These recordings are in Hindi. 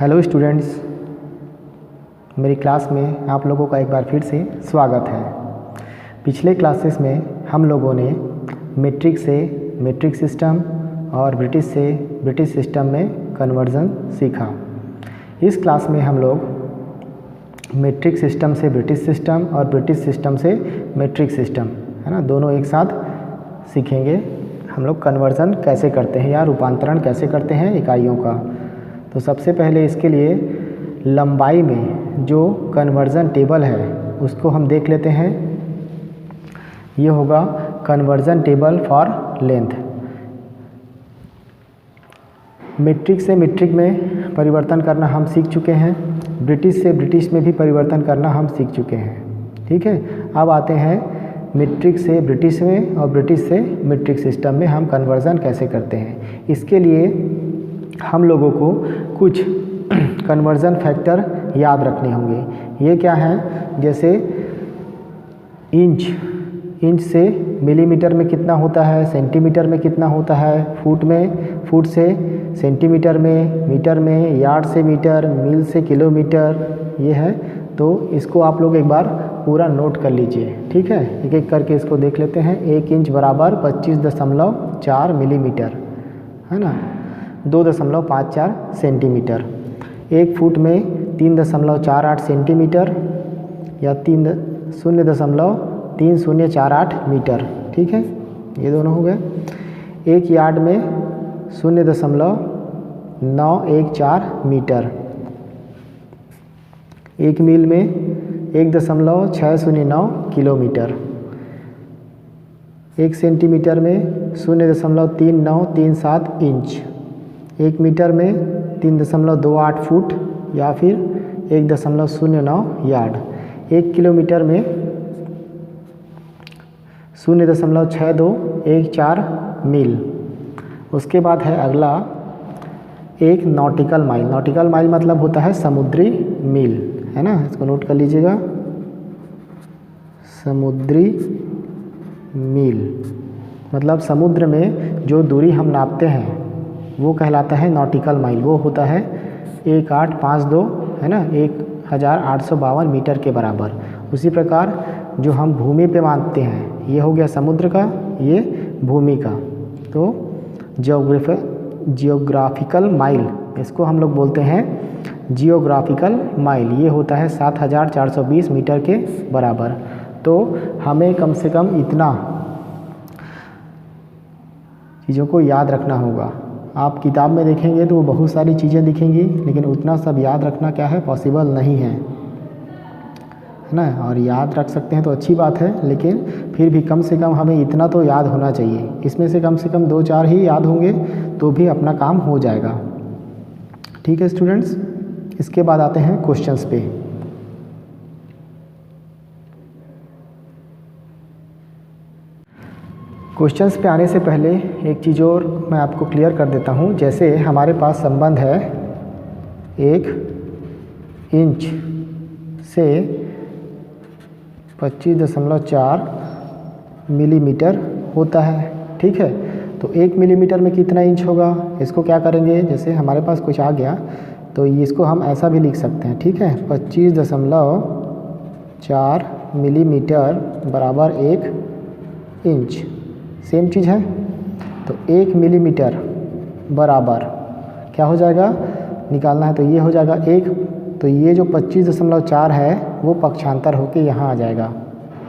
हेलो स्टूडेंट्स, मेरी क्लास में आप लोगों का एक बार फिर से स्वागत है। पिछले क्लासेस में हम लोगों ने मैट्रिक से मैट्रिक सिस्टम और ब्रिटिश से ब्रिटिश सिस्टम में कन्वर्जन सीखा। इस क्लास में हम लोग मैट्रिक सिस्टम से ब्रिटिश सिस्टम और ब्रिटिश सिस्टम से मैट्रिक सिस्टम, है ना, दोनों एक साथ सीखेंगे। हम लोग कन्वर्जन कैसे करते हैं या रूपांतरण कैसे करते हैं इकाइयों का। तो सबसे पहले इसके लिए लंबाई में जो कन्वर्जन टेबल है उसको हम देख लेते हैं। ये होगा conversion table for length. Metric से मैट्रिक में परिवर्तन करना हम सीख चुके हैं, ब्रिटिश से ब्रिटिश में भी परिवर्तन करना हम सीख चुके हैं। ठीक है, अब आते हैं मैट्रिक से ब्रिटिश में और ब्रिटिश से मैट्रिक सिस्टम में हम कन्वर्जन कैसे करते हैं। इसके लिए हम लोगों को कुछ कन्वर्जन फैक्टर याद रखने होंगे। ये क्या है, जैसे इंच से मिलीमीटर में कितना होता है, सेंटीमीटर में कितना होता है, फुट से सेंटीमीटर में, मीटर में, यार्ड से मीटर, मील से किलोमीटर, ये है। तो इसको आप लोग एक बार पूरा नोट कर लीजिए। ठीक है, एक एक करके इसको देख लेते हैं। 1 इंच बराबर 25.4 मिलीमीटर, है ना, 2.54 सेंटीमीटर। 1 फुट में 3.48 सेंटीमीटर या 0.3048 मीटर। ठीक है, ये दोनों हो गए। 1 यार्ड में 0.914 मीटर। 1 मील में 1.609 किलोमीटर। 1 सेंटीमीटर में 0.3937 इंच। 1 मीटर में 3.28 फुट या फिर 1.09 यार्ड। 1 किलोमीटर में 0.6214 मील। उसके बाद है अगला एक नॉटिकल माइल। नॉटिकल माइल मतलब होता है समुद्री मील, है ना, इसको नोट कर लीजिएगा। समुद्री मील मतलब समुद्र में जो दूरी हम नापते हैं वो कहलाता है नॉटिकल माइल। वो होता है 1852, है ना, 1852 मीटर के बराबर। उसी प्रकार जो हम भूमि पे मानते हैं, ये हो गया समुद्र का, ये भूमि का। तो जियोग्राफिकल माइल, इसको हम लोग बोलते हैं जियोग्राफिकल माइल। ये होता है 7420 मीटर के बराबर। तो हमें कम से कम इतना चीज़ों को याद रखना होगा। आप किताब में देखेंगे तो वो बहुत सारी चीज़ें दिखेंगी, लेकिन उतना सब याद रखना क्या है, पॉसिबल नहीं है, है ना। और याद रख सकते हैं तो अच्छी बात है, लेकिन फिर भी कम से कम हमें इतना तो याद होना चाहिए। इसमें से कम 2-4 ही याद होंगे तो भी अपना काम हो जाएगा। ठीक है स्टूडेंट्स, इसके बाद आते हैं क्वेश्चंस पे। क्वेश्चंस पे आने से पहले एक चीज़ और मैं आपको क्लियर कर देता हूँ। जैसे हमारे पास संबंध है 1 इंच से 25.4 मिलीमीटर होता है। ठीक है, तो 1 मिलीमीटर में कितना इंच होगा, इसको क्या करेंगे, जैसे हमारे पास कुछ आ गया तो इसको हम ऐसा भी लिख सकते हैं। ठीक है, 25.4 मिलीमीटर बराबर 1 इंच, सेम चीज़ है। तो 1 मिलीमीटर बराबर क्या हो जाएगा, निकालना है तो ये हो जाएगा 1। तो ये जो 25.4 है वो पक्षांतर होके यहाँ आ जाएगा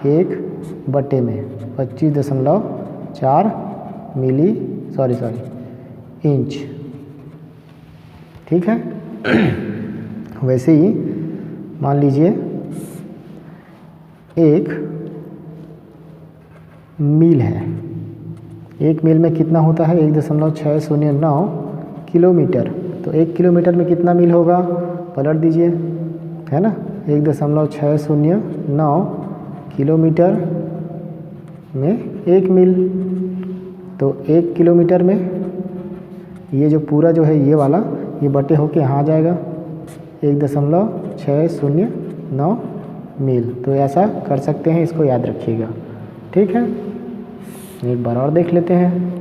1/में 25.4 इंच। ठीक है, वैसे ही मान लीजिए 1 मील है। 1 मील में कितना होता है, 1.609 किलोमीटर। तो 1 किलोमीटर में कितना मील होगा, पलट दीजिए, है ना, 1.609 किलोमीटर में 1 मील। तो 1 किलोमीटर में ये जो पूरा जो है ये वाला, ये बटे होके यहाँ आ जाएगा 1.609 मील। तो ऐसा कर सकते हैं, इसको याद रखिएगा। ठीक है, एक बार और देख लेते हैं।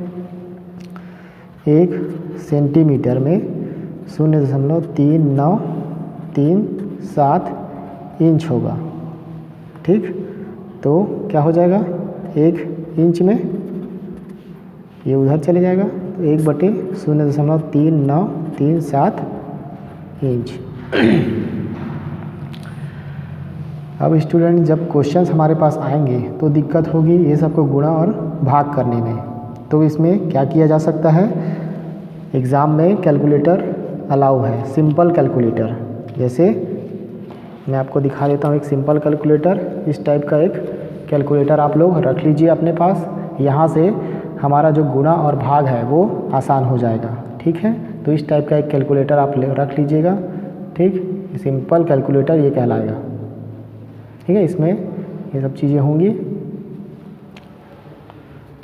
1 सेंटीमीटर में 0.3937 इंच होगा। ठीक, तो क्या हो जाएगा, 1 इंच में ये उधर चले जाएगा, तो 1/0.3937 इंच। अब स्टूडेंट जब क्वेश्चंस हमारे पास आएंगे तो दिक्कत होगी ये सबको गुणा और भाग करने में। तो इसमें क्या किया जा सकता है, एग्ज़ाम में कैलकुलेटर अलाउ है, सिंपल कैलकुलेटर। जैसे मैं आपको दिखा देता हूँ एक सिंपल कैलकुलेटर। इस टाइप का एक कैलकुलेटर आप लोग रख लीजिए अपने पास। यहाँ से हमारा जो गुणा और भाग है वो आसान हो जाएगा। ठीक है, तो इस टाइप का एक कैलकुलेटर आप रख लीजिएगा। ठीक, सिंपल कैलकुलेटर ये कहलाएगा। ठीक है, इसमें ये सब चीज़ें होंगी।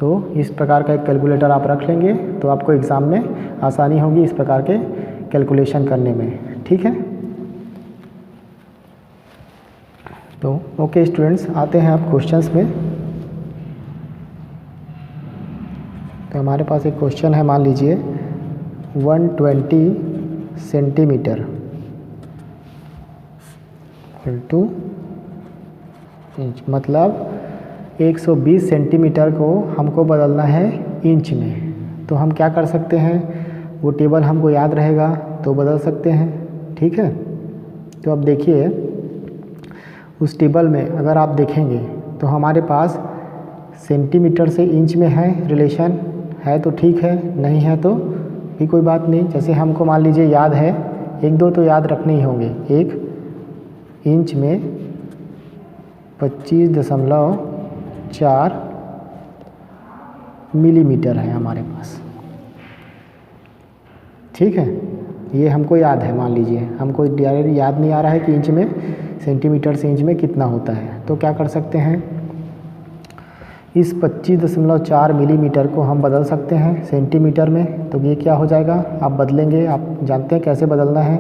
तो इस प्रकार का एक कैलकुलेटर आप रख लेंगे तो आपको एग्ज़ाम में आसानी होगी इस प्रकार के कैलकुलेशन करने में। ठीक है, तो ओके स्टूडेंट्स, आते हैं आप क्वेश्चंस में। तो हमारे पास एक क्वेश्चन है, मान लीजिए 120 सेंटीमीटर इंटू इंच, मतलब 120 सेंटीमीटर को हमको बदलना है इंच में। तो हम क्या कर सकते हैं, वो टेबल हमको याद रहेगा तो बदल सकते हैं। ठीक है, तो अब देखिए उस टेबल में अगर आप देखेंगे तो हमारे पास सेंटीमीटर से इंच में है रिलेशन, है तो ठीक है, नहीं है तो भी कोई बात नहीं। जैसे हमको मान लीजिए याद है, 1-2 तो याद रखने ही होंगे। 1 इंच में 25.4 मिलीमीटर है हमारे पास। ठीक है, ये हमको याद है। मान लीजिए हमको डायरेक्ट याद नहीं आ रहा है कि इंच में, सेंटीमीटर से इंच में कितना होता है। तो क्या कर सकते हैं, इस 25.4 मिलीमीटर को हम बदल सकते हैं सेंटीमीटर में। तो ये क्या हो जाएगा, आप बदलेंगे, आप जानते हैं कैसे बदलना है।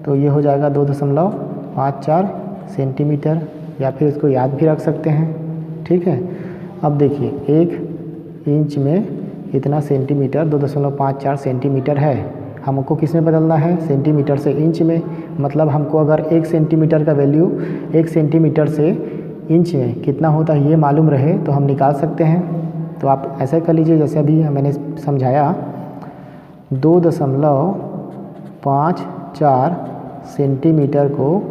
तो ये हो जाएगा 2.54 सेंटीमीटर, या फिर इसको याद भी रख सकते हैं। ठीक है, अब देखिए 1 इंच में इतना सेंटीमीटर 2.54 सेंटीमीटर है। हमको किस में बदलना है, सेंटीमीटर से इंच में। मतलब हमको अगर 1 सेंटीमीटर का वैल्यू 1 सेंटीमीटर से इंच में कितना होता है ये मालूम रहे तो हम निकाल सकते हैं। तो आप ऐसे कर लीजिए जैसे अभी मैंने समझाया, 2.54 सेंटीमीटर को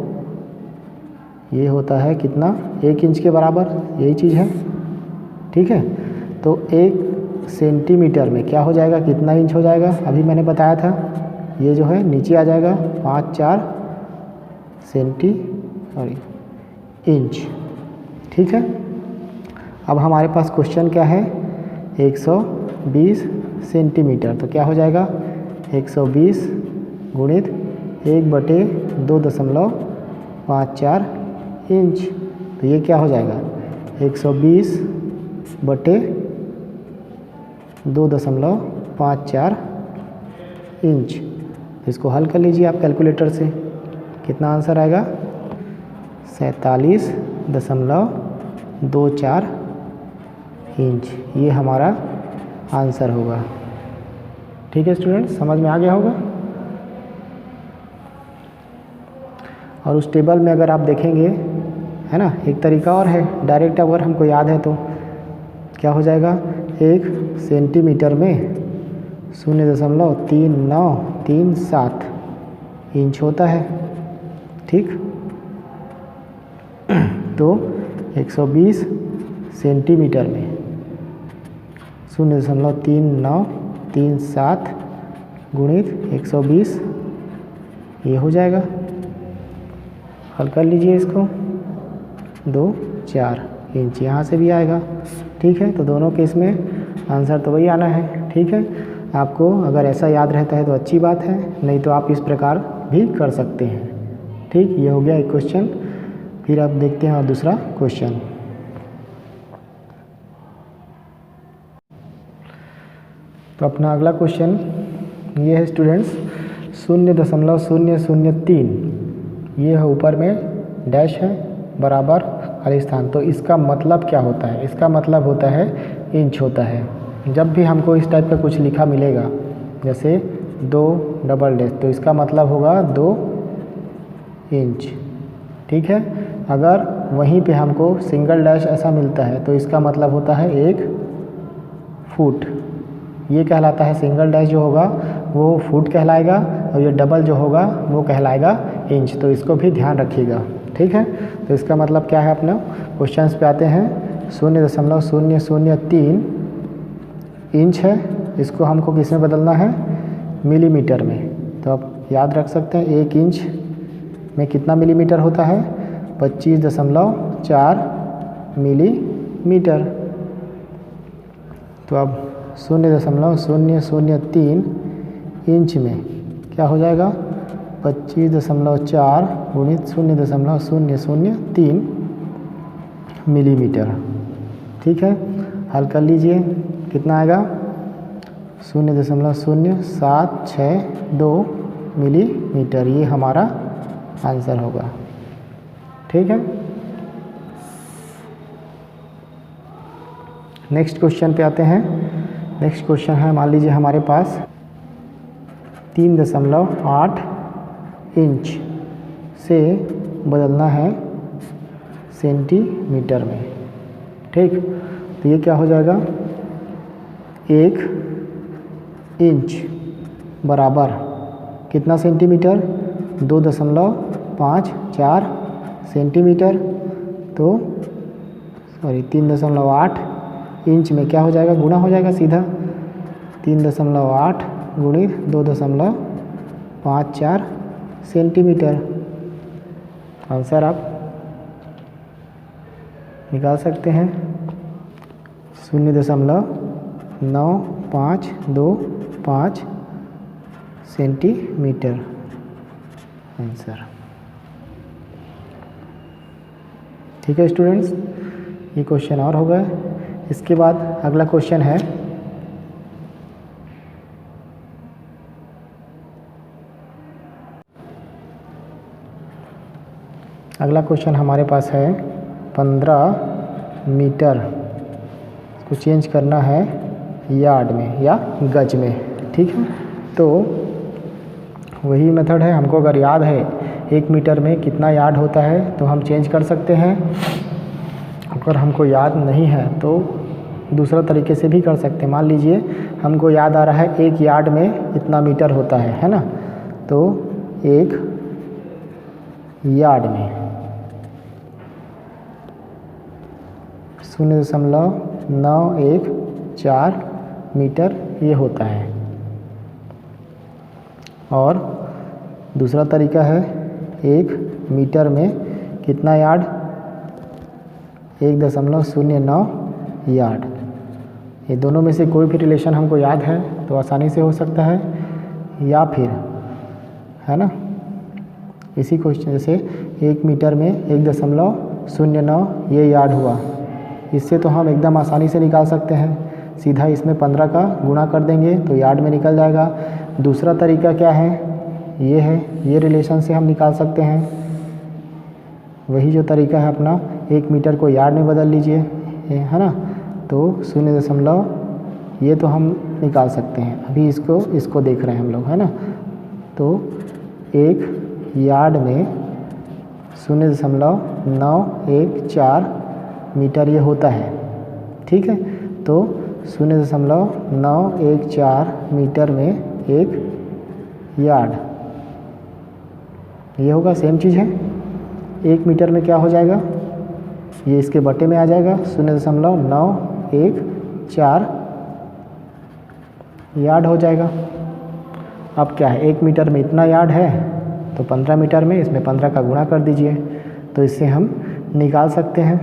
ये होता है कितना, 1 इंच के बराबर, यही चीज़ है। ठीक है, तो 1 सेंटीमीटर में क्या हो जाएगा, कितना इंच हो जाएगा, अभी मैंने बताया था। ये जो है नीचे आ जाएगा 54 इंच। ठीक है, अब हमारे पास क्वेश्चन क्या है, 120 सेंटीमीटर। तो क्या हो जाएगा, 120 गुणित 1/2.54 इंच। तो ये क्या हो जाएगा, 120 बटे 2.54 इंच। तो इसको हल कर लीजिए आप कैलकुलेटर से, कितना आंसर आएगा, 47.24 इंच। ये हमारा आंसर होगा। ठीक है स्टूडेंट्स, समझ में आ गया होगा। और उस टेबल में अगर आप देखेंगे, है ना, एक तरीका और है, डायरेक्ट अगर हमको याद है तो क्या हो जाएगा, 1 सेंटीमीटर में 0.3937 इंच होता है। ठीक, तो 120 सेंटीमीटर में 0.3937 गुणित 120 ये हो जाएगा। हल कर लीजिए इसको, 2-4 इंच यहाँ से भी आएगा। ठीक है, तो दोनों केस में आंसर तो वही आना है। ठीक है, आपको अगर ऐसा याद रहता है तो अच्छी बात है, नहीं तो आप इस प्रकार भी कर सकते हैं। ठीक, ये हो गया एक क्वेश्चन। फिर आप देखते हैं और दूसरा क्वेश्चन। तो अपना अगला क्वेश्चन ये है स्टूडेंट्स, 0.003 ये है, ऊपर में डैश है, बराबर खाली स्थान। तो इसका मतलब क्या होता है, इसका मतलब होता है इंच होता है। जब भी हमको इस टाइप का कुछ लिखा मिलेगा, जैसे 2 डबल डैश, तो इसका मतलब होगा 2 इंच। ठीक है, अगर वहीं पे हमको सिंगल डैश ऐसा मिलता है तो इसका मतलब होता है 1 फुट। ये कहलाता है सिंगल डैश जो होगा वो फुट कहलाएगा, और ये डबल जो होगा वो कहलाएगा इंच। तो इसको भी ध्यान रखिएगा। ठीक है, तो इसका मतलब क्या है, अपना क्वेश्चंस पे आते हैं। 0.003 इंच है, इसको हमको किस में बदलना है, मिलीमीटर में। तो आप याद रख सकते हैं 1 इंच में कितना मिलीमीटर होता है, 25.4 मिलीमीटर। तो अब 0.003 इंच में क्या हो जाएगा, 25.4 गुणित 0.003 मिलीमीटर। ठीक है, हल कर लीजिए, कितना आएगा, 0.0762 मिलीमीटर। ये हमारा आंसर होगा। ठीक है, नेक्स्ट क्वेश्चन पे आते हैं। नेक्स्ट क्वेश्चन है, मान लीजिए हमारे पास 3.8 इंच से बदलना है सेंटीमीटर में। ठीक, तो ये क्या हो जाएगा, 1 इंच बराबर कितना सेंटीमीटर, 2.54 सेंटीमीटर। तो 3.8 इंच में क्या हो जाएगा, गुणा हो जाएगा सीधा, 3.8 गुणित 2.54 सेंटीमीटर। आंसर आप निकाल सकते हैं 0.9525 सेंटीमीटर आंसर। ठीक है स्टूडेंट्स, ये क्वेश्चन और हो गए। इसके बाद अगला क्वेश्चन है, अगला क्वेश्चन हमारे पास है 15 मीटर को चेंज करना है यार्ड में या गज में। ठीक है, तो वही मेथड है, हमको अगर याद है 1 मीटर में कितना यार्ड होता है तो हम चेंज कर सकते हैं। अगर हमको याद नहीं है तो दूसरा तरीके से भी कर सकते हैं। मान लीजिए हमको याद आ रहा है 1 यार्ड में इतना मीटर होता है ना, तो 1 यार्ड में 0.914 मीटर ये होता है। और दूसरा तरीका है 1 मीटर में कितना यार्ड, 1.09 यार्ड। ये दोनों में से कोई भी रिलेशन हमको याद है तो आसानी से हो सकता है, या फिर है ना इसी क्वेश्चन जैसे 1 मीटर में 1.09 ये यार्ड हुआ, इससे तो हम एकदम आसानी से निकाल सकते हैं। सीधा इसमें 15 का गुणा कर देंगे तो यार्ड में निकल जाएगा। दूसरा तरीका क्या है, ये है, ये रिलेशन से हम निकाल सकते हैं। वही जो तरीका है अपना, 1 मीटर को यार्ड में बदल लीजिए, है ना, तो 0. ये तो हम निकाल सकते हैं। अभी इसको देख रहे हैं हम लोग, है ना। तो 1 यार्ड में 0.914 मीटर ये होता है। ठीक है, तो 0.914 मीटर में 1 यार्ड ये होगा। सेम चीज़ है, 1 मीटर में क्या हो जाएगा, ये इसके बटे में आ जाएगा, 0.914 यार्ड हो जाएगा। अब क्या है, 1 मीटर में इतना यार्ड है तो 15 मीटर में इसमें 15 का गुणा कर दीजिए, तो इससे हम निकाल सकते हैं।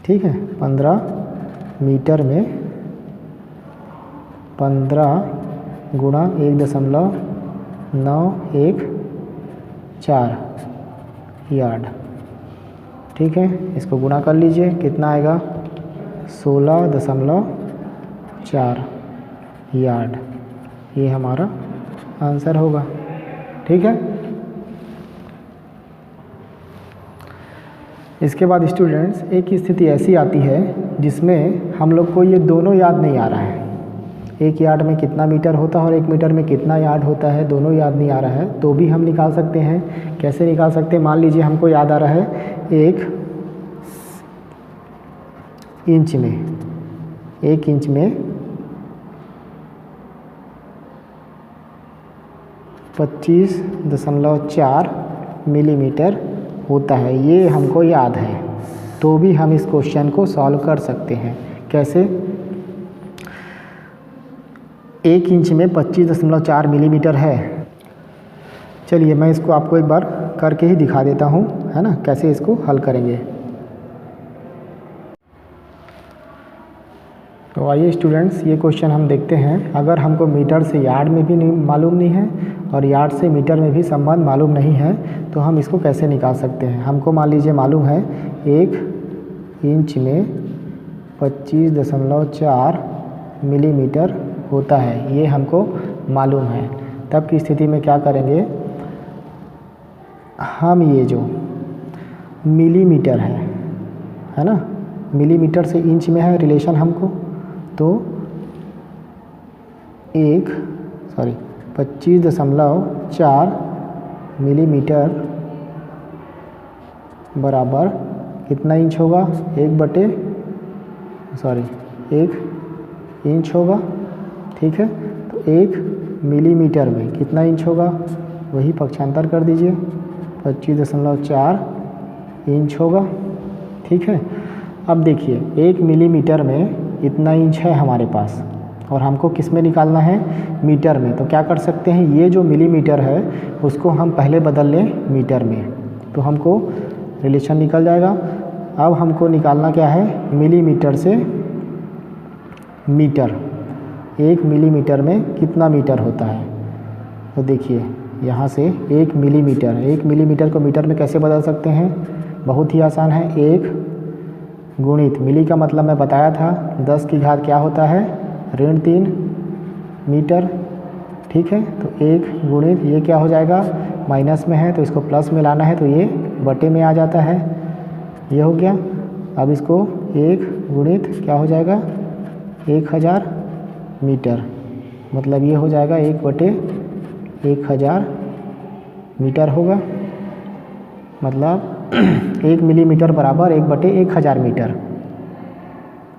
ठीक है, 15 मीटर में 15 गुणा 1.914 यार्ड। ठीक है, इसको गुणा कर लीजिए, कितना आएगा, 16.4 यार्ड। ये हमारा आंसर होगा। ठीक है, इसके बाद स्टूडेंट्स एक स्थिति ऐसी आती है जिसमें हम लोग को ये दोनों याद नहीं आ रहा है। एक यार्ड में कितना मीटर होता है और एक मीटर में कितना यार्ड होता है, दोनों याद नहीं आ रहा है तो भी हम निकाल सकते हैं। कैसे निकाल सकते हैं? मान लीजिए हमको याद आ रहा है एक इंच में 25.4 मिलीमीटर होता है, ये हमको याद है, तो भी हम इस क्वेश्चन को सॉल्व कर सकते हैं। कैसे? एक इंच में 25.4 मिलीमीटर है। चलिए मैं इसको आपको एक बार करके ही दिखा देता हूँ, है ना, कैसे इसको हल करेंगे। तो आइए स्टूडेंट्स, ये क्वेश्चन हम देखते हैं। अगर हमको मीटर से यार्ड में भी मालूम नहीं है और यार्ड से मीटर में भी संबंध मालूम नहीं है तो हम इसको कैसे निकाल सकते हैं। हमको मान लीजिए मालूम है एक इंच में 25.4 मिलीमीटर होता है, ये हमको मालूम है। तब की स्थिति में क्या करेंगे, हम ये जो मिलीमीटर है ना, मिलीमीटर से इंच में है रिलेशन हमको, तो 25.4 मिलीमीटर बराबर कितना इंच होगा, 1 इंच होगा। ठीक है, तो 1 मिलीमीटर में कितना इंच होगा, वही पक्षांतर कर दीजिए, 25.4 इंच होगा। ठीक है, अब देखिए 1 मिलीमीटर में इतना इंच है हमारे पास और हमको किस में निकालना है, मीटर में। तो क्या कर सकते हैं, ये जो मिलीमीटर है उसको हम पहले बदल लें मीटर में, तो हमको रिलेशन निकल जाएगा। अब हमको निकालना क्या है, मिलीमीटर से मीटर। 1 मिलीमीटर में कितना मीटर होता है, तो देखिए यहाँ से 1 मिलीमीटर को मीटर में कैसे बदल सकते हैं, बहुत ही आसान है। 1 गुणित मिली का मतलब मैं बताया था, 10 की घात क्या होता है, -3 मीटर। ठीक है, तो 1 गुणित ये क्या हो जाएगा, माइनस में है तो इसको प्लस में लाना है तो ये बटे में आ जाता है, ये हो गया। अब इसको 1 गुणित क्या हो जाएगा, 1000 मीटर, मतलब ये हो जाएगा 1/1000 मीटर होगा। मतलब 1 मिलीमीटर बराबर 1/1000 मीटर।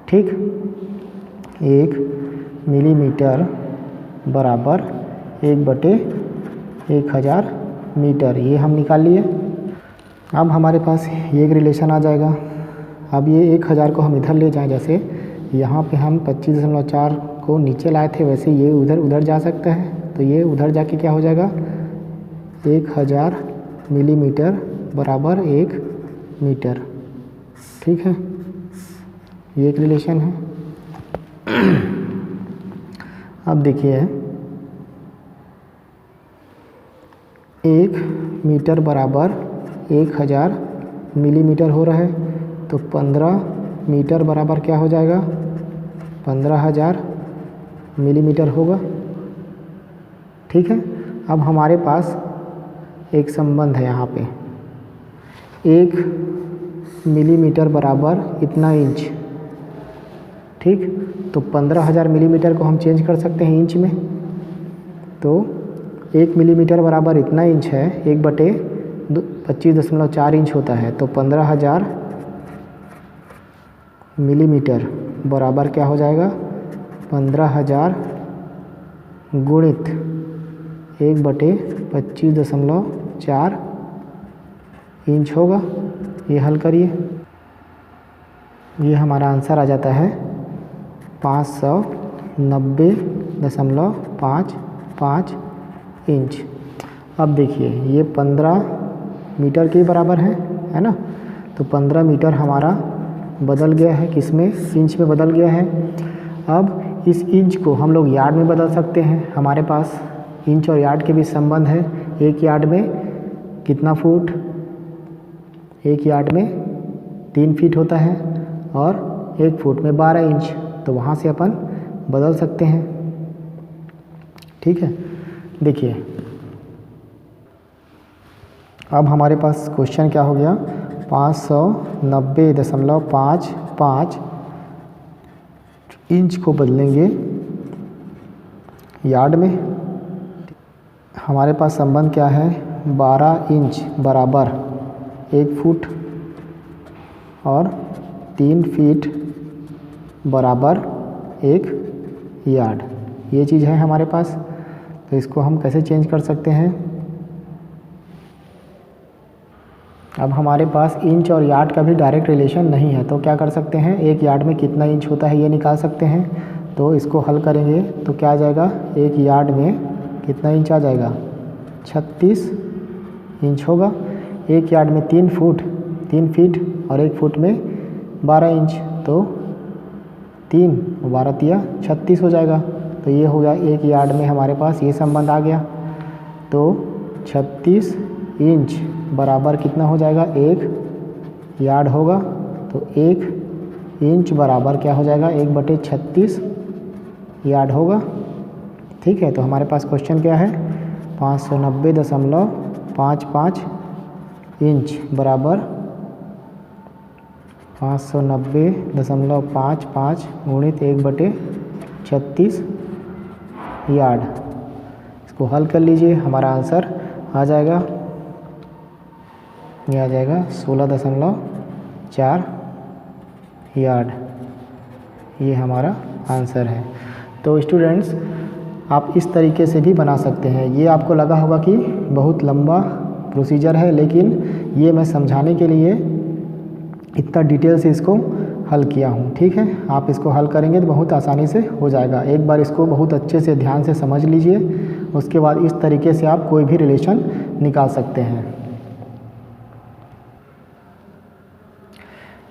ठीक, 1 मिलीमीटर बराबर 1/1000 मीटर, ये हम निकाल लिए। अब हमारे पास ये एक रिलेशन आ जाएगा। अब ये 1000 को हम इधर ले जाएं, जैसे यहाँ पे हम 25.4 को नीचे लाए थे वैसे ये उधर जा सकता है, तो ये उधर जाके क्या हो जाएगा, 1000 मिलीमीटर बराबर 1 मीटर। ठीक है, ये एक रिलेशन है। अब देखिए 1 मीटर बराबर 1000 मिलीमीटर हो रहा है, तो 15 मीटर बराबर क्या हो जाएगा, 15000 मिलीमीटर होगा। ठीक है, अब हमारे पास एक संबंध है यहाँ पे, 1 मिलीमीटर बराबर इतना इंच। ठीक, तो 15000 मिलीमीटर को हम चेंज कर सकते हैं इंच में, तो 1 मिलीमीटर बराबर इतना इंच है, 1/25.4 इंच होता है, तो 15000 मिलीमीटर बराबर क्या हो जाएगा, 15000 गुणित 1/25.4 इंच होगा। ये हल करिए, ये हमारा आंसर आ जाता है 590.55 इंच। अब देखिए ये 15 मीटर के बराबर है ना, तो 15 मीटर हमारा बदल गया है, किस में, इंच में बदल गया है। अब इस इंच को हम लोग यार्ड में बदल सकते हैं, हमारे पास इंच और यार्ड के बीच संबंध है। एक यार्ड में कितना फुट, एक यार्ड में 3 फीट होता है और 1 फुट में 12 इंच, तो वहाँ से अपन बदल सकते हैं। ठीक है, देखिए अब हमारे पास क्वेश्चन क्या हो गया, 590.55 इंच को बदलेंगे यार्ड में। हमारे पास संबंध क्या है, 12 इंच बराबर 1 फुट और 3 फीट बराबर 1 यार्ड, ये चीज़ है हमारे पास। तो इसको हम कैसे चेंज कर सकते हैं, अब हमारे पास इंच और यार्ड का भी डायरेक्ट रिलेशन नहीं है, तो क्या कर सकते हैं, 1 यार्ड में कितना इंच होता है ये निकाल सकते हैं। तो इसको हल करेंगे तो क्या आ जाएगा, 1 यार्ड में कितना इंच आ जाएगा, 36 इंच होगा। 1 यार्ड में 3 फीट और 1 फुट में 12 इंच, तो 3 और 12 तिया 36 हो जाएगा। तो ये हो गया 1 यार्ड में हमारे पास ये संबंध आ गया। तो 36 इंच बराबर कितना हो जाएगा, 1 यार्ड होगा। तो 1 इंच बराबर क्या हो जाएगा, 1/36 यार्ड होगा। ठीक है, तो हमारे पास क्वेश्चन क्या है, 590.55 इंच बराबर 590.55 गुणित 1/36 यार्ड। इसको हल कर लीजिए, हमारा आंसर आ जाएगा, ये आ जाएगा 16.4 यार्ड, ये हमारा आंसर है। तो स्टूडेंट्स आप इस तरीके से भी बना सकते हैं। ये आपको लगा होगा कि बहुत लंबा प्रोसीजर है, लेकिन ये मैं समझाने के लिए इतना डिटेल से इसको हल किया हूँ। ठीक है, आप इसको हल करेंगे तो बहुत आसानी से हो जाएगा। एक बार इसको बहुत अच्छे से ध्यान से समझ लीजिए, उसके बाद इस तरीके से आप कोई भी रिलेशन निकाल सकते हैं।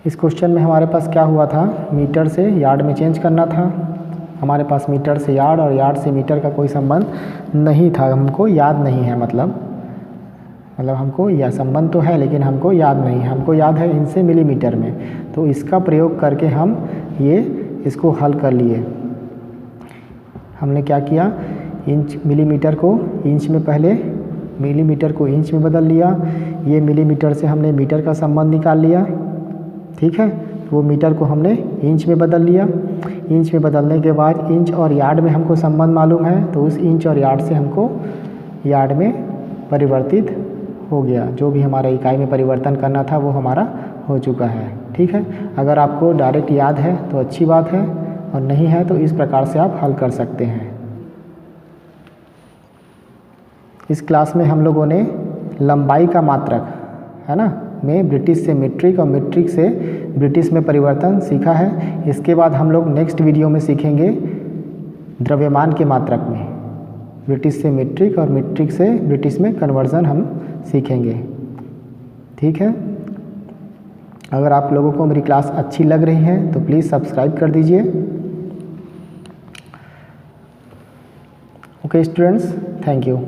इस क्वेश्चन में हमारे पास क्या हुआ था, मीटर से यार्ड में चेंज करना था। हमारे पास मीटर से यार्ड और यार्ड से मीटर का कोई संबंध नहीं था, हमको याद नहीं है, मतलब हमको यह संबंध तो है लेकिन हमको याद नहीं है। हमको याद है इंच से मिलीमीटर में, तो इसका प्रयोग करके हम इसको हल कर लिए। हमने क्या किया, मिलीमीटर को इंच में, पहले मिलीमीटर को इंच में बदल लिया। ये मिलीमीटर से हमने मीटर का संबंध निकाल लिया। ठीक है, वो मीटर को हमने इंच में बदल लिया। इंच में बदलने के बाद इंच और यार्ड में हमको संबंध मालूम है, तो उस इंच और यार्ड से हमको यार्ड में परिवर्तित हो गया। जो भी हमारा इकाई में परिवर्तन करना था वो हमारा हो चुका है। ठीक है, अगर आपको डायरेक्ट याद है तो अच्छी बात है, और नहीं है तो इस प्रकार से आप हल कर सकते हैं। इस क्लास में हम लोगों ने लंबाई का मात्रक, है ना, में ब्रिटिश से मीट्रिक और मीट्रिक से ब्रिटिश में परिवर्तन सीखा है। इसके बाद हम लोग नेक्स्ट वीडियो में सीखेंगे द्रव्यमान के मात्रक में, ब्रिटिश से मीट्रिक और मीट्रिक से ब्रिटिश में कन्वर्जन हम सीखेंगे। ठीक है, अगर आप लोगों को मेरी क्लास अच्छी लग रही है तो प्लीज़ सब्सक्राइब कर दीजिए। Okay students, thank you.